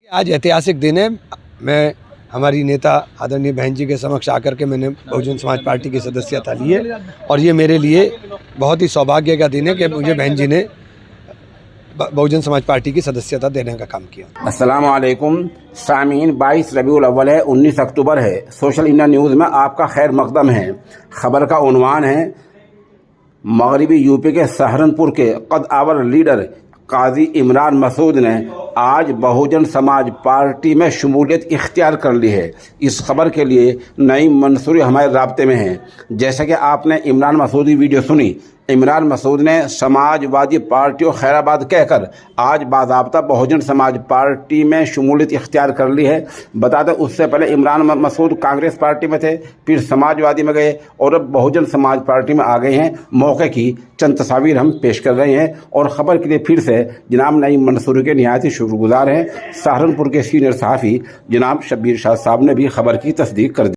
आज ऐतिहासिक दिन है। मैं हमारी नेता आदरणीय बहन जी के समक्ष आकर के मैंने बहुजन समाज पार्टी की सदस्यता ली है और ये मेरे लिए बहुत ही सौभाग्य का दिन है कि मुझे बहन जी ने बहुजन समाज पार्टी की सदस्यता देने का काम किया। अस्सलाम वालेकुम सामीन, 22 रबीउल अव्वल है, 19 अक्टूबर है। सोशल इंडिया न्यूज़ में आपका खैर मकदम है। खबर का उन्वान है, मगरबी यूपी के सहारनपुर के कद-आवर लीडर काजी इमरान मसूद ने आज बहुजन समाज पार्टी में शमूलियत इख्तियार कर ली है। इस खबर के लिए नईम मंसूरी हमारे राब्ते में हैं। जैसा कि आपने इमरान मसूद की वीडियो सुनी, इमरान मसूद ने समाजवादी पार्टी और खैराबाद कहकर आज बाज़ाब्ता बहुजन समाज पार्टी में शमूलियत इख्तियार कर ली है। बता दें, उससे पहले इमरान मसूद कांग्रेस पार्टी में थे, फिर समाजवादी में गए और अब बहुजन समाज पार्टी में आ गए हैं। मौके की चंद तस्वीर हम पेश कर रहे हैं और ख़बर के लिए फिर से जनाब नईम मंसूरी के निहायत ही शुक्रगुजार हैं। सहारनपुर के सीनियर सहाफ़ी जनाब शब्बीर शाह साहब ने भी खबर की तस्दीक कर दी।